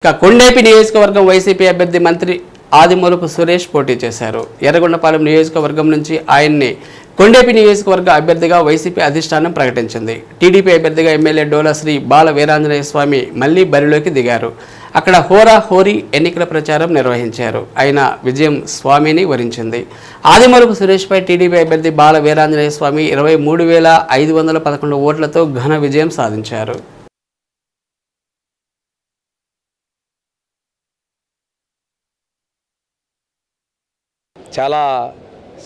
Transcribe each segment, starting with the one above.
కొండేపి నియోజకవర్గం వైసీపీ అభ్యర్థి మంత్రి ఆదిమూలపు సురేష్ పోటీ చేశారు. ఎర్రగొండపాలెం నియోజకవర్గం నుంచి ఆయన్ని కొండేపి నియోజకవర్గ అభ్యర్థిగా వైసీపీ అధిష్టానం ప్రకటించింది. టీడీపీ అభ్యర్థిగా ఎమ్మెల్యే డోలా శ్రీ బాల వీరాంజనేయ స్వామి మళ్లీ బరిలోకి దిగారు. అక్కడ హోరీ ఎన్నికల ప్రచారం నిర్వహించారు. ఆయన విజయం స్వామిని వరించింది. ఆదిమూలపు సురేష్పై టీడీపీ అభ్యర్థి బాల వీరాంజనేయ స్వామి 23,511 ఓట్లతో ఘన విజయం సాధించారు. చాలా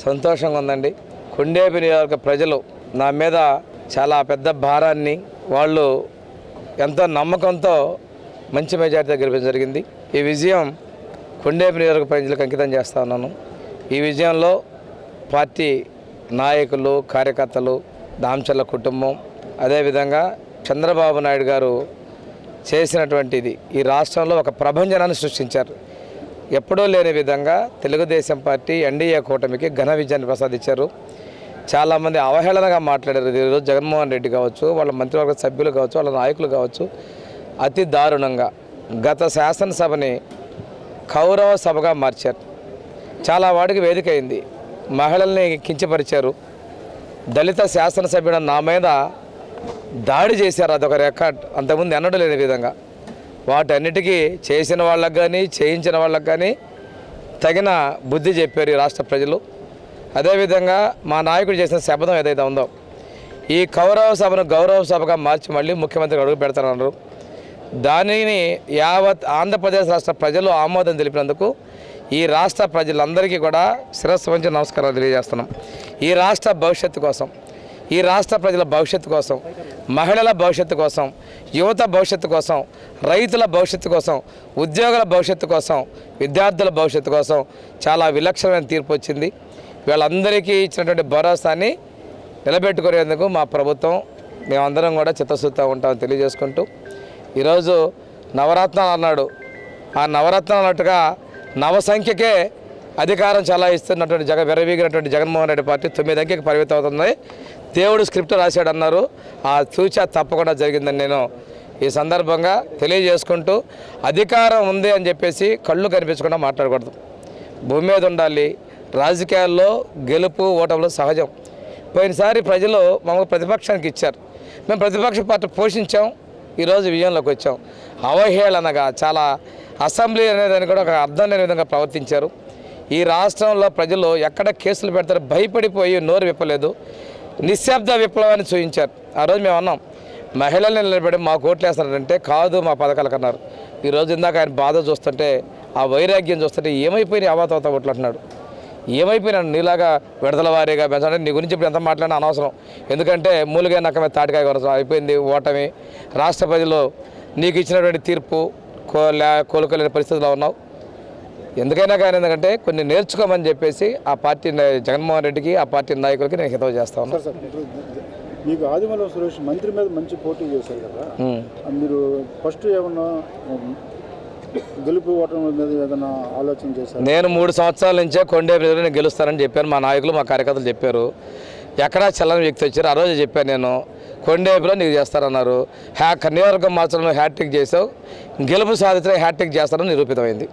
సంతోషంగా ఉందండి. కొండేపి నియోజకవర్గ ప్రజలు నా మీద చాలా పెద్ద భారాన్ని వాళ్ళు ఎంతో నమ్మకంతో మంచి మెజార్టీతో గెలిపించడం జరిగింది. ఈ విజయం కొండేపి నియోజకవర్గ ప్రజలకు అంకితం చేస్తా ఉన్నాను. ఈ విజయంలో పార్టీ నాయకులు, కార్యకర్తలు, దామచర్ల కుటుంబం, అదేవిధంగా చంద్రబాబు నాయుడు గారు చేసినటువంటిది ఈ రాష్ట్రంలో ఒక ప్రభంజనాన్ని సృష్టించారు. ఎప్పుడూ లేని విధంగా తెలుగుదేశం పార్టీ ఎన్డీఏ కూటమికి ఘన విజయాన్ని ప్రసాదించారు. చాలామంది అవహేళనగా మాట్లాడారు. ఈరోజు జగన్మోహన్ రెడ్డి కావచ్చు, వాళ్ళ మంత్రివర్గ సభ్యులు కావచ్చు, వాళ్ళ నాయకులు కావచ్చు, అతి దారుణంగా గత శాసనసభని కౌరవ సభగా మార్చారు. చాలా వాడికి వేదిక అయింది. మహిళల్ని కించపరిచారు. దళిత శాసనసభ్యుడు నా మీద దాడి చేశారు. అదొక రికార్డ్, అంతకుముందు ఎన్నడూ లేని విధంగా. వాటన్నిటికీ చేసిన వాళ్ళకు కానీ చేయించిన వాళ్ళకు కానీ తగిన బుద్ధి చెప్పారు ఈ రాష్ట్ర ప్రజలు. అదేవిధంగా మా నాయకుడు చేసిన శపథం ఏదైతే ఉందో, ఈ కౌరవ సభను గౌరవ సభగా మార్చి మళ్ళీ ముఖ్యమంత్రికి అడుగు పెడతారన్నారు. దానిని యావత్ ఆంధ్రప్రదేశ్ రాష్ట్ర ప్రజలు ఆమోదం తెలిపినందుకు ఈ రాష్ట్ర ప్రజలందరికీ కూడా శిరస్సు వంచి నమస్కారాలు తెలియజేస్తున్నాం. ఈ రాష్ట్ర భవిష్యత్తు కోసం, ఈ రాష్ట్ర ప్రజల భవిష్యత్తు కోసం, మహిళల భవిష్యత్తు కోసం, యువత భవిష్యత్తు కోసం, రైతుల భవిష్యత్తు కోసం, ఉద్యోగుల భవిష్యత్తు కోసం, విద్యార్థుల భవిష్యత్తు కోసం చాలా విలక్షణమైన తీర్పు వచ్చింది. వీళ్ళందరికీ ఇచ్చినటువంటి భరోసాని నిలబెట్టుకునేందుకు మా ప్రభుత్వం మేమందరం కూడా చిత్తశుద్ధితో ఉంటామని తెలియజేసుకుంటూ, ఈరోజు నవరత్నాలు అన్నాడు. ఆ నవరత్నాలు అన్నట్టుగా నవసంఖ్యకే అధికారం చలాయిస్తున్నటువంటి విరవీగినటువంటి జగన్మోహన్ రెడ్డి పార్టీ 9 అంకెకి పరిమితం అవుతుంది. దేవుడు స్క్రిప్ట్ రాశాడు అన్నారు. ఆ సూచన తప్పకుండా జరిగిందని నేను ఈ సందర్భంగా తెలియజేసుకుంటూ, అధికారం ఉంది అని చెప్పేసి కళ్ళు కనిపించకుండా మాట్లాడకూడదు. భూమి మీద ఉండాలి. రాజకీయాల్లో గెలుపు ఓటములు సహజం. పోయినసారి ప్రజలు మమ్మల్ని ప్రతిపక్షానికి ఇచ్చారు. మేము ప్రతిపక్ష పార్టీ పోషించాం. ఈరోజు విజయంలోకి వచ్చాం. అవహేళనగా చాలా అసెంబ్లీ అనేదాన్ని కూడా ఒక అర్థం లేని విధంగా ప్రవర్తించారు. ఈ రాష్ట్రంలో ప్రజలు ఎక్కడ కేసులు పెడతారో భయపడిపోయి నోరు విప్పలేదు. నిశ్శబ్ద విప్లవాన్ని చూపించారు. ఆ రోజు మేము అన్నాం, మహిళల్ని నిలబడి మాకు ఓట్లు వేస్తున్నారంటే కాదు మా పథకాలకు అన్నారు. ఈరోజు ఇందాక ఆయన బాధ చూస్తుంటే, ఆ వైరాగ్యం చూస్తుంటే ఏమైపోయినాయి అవాతవత ఓట్లు అంటున్నాడు. ఏమైపోయినాడు? నీలాగా విడతల వారీగా పెంచాలంటే నీ గురించి ఇప్పుడు ఎంత మాట్లాడినా అనవసరం. ఎందుకంటే మూలిగా నక్కమే తాటికాయ కొరసం అయిపోయింది ఓటమి. రాష్ట్ర ప్రజలు నీకు ఇచ్చినటువంటి తీర్పు కోలుకోలేని పరిస్థితిలో ఉన్నావు. ఎందుకైనా కానీ ఎందుకంటే కొన్ని నేర్చుకోమని చెప్పేసి ఆ పార్టీ జగన్మోహన్ రెడ్డికి, ఆ పార్టీ నాయకులకి నేను హితవు చేస్తా ఉన్నాను. మీకు ఆదిమూలపు సురేష్ మంత్రి మీద మంచి పోటీ చేశారు కదా, మీరు ఫస్ట్ ఏమన్నా గెలుపు ఓటమి మీద ఏదైనా ఆలోచన చేశారు? నేను 3 సంవత్సరాల నుంచే కొండేపి నేను గెలుస్తానని చెప్పాను. మా నాయకులు, మా కార్యకర్తలు చెప్పారు. ఎక్కడా చల్లని వ్యక్తి వచ్చారు. ఆ రోజు చెప్పాను నేను, కొండేపిలో నీకు చేస్తారన్నారు. నియోజకవర్గం మార్చడంలో హ్యాట్రిక్ చేసావు, గెలుపు సాధించడం హ్యాట్రిక్ చేస్తారని నిరూపితమైంది.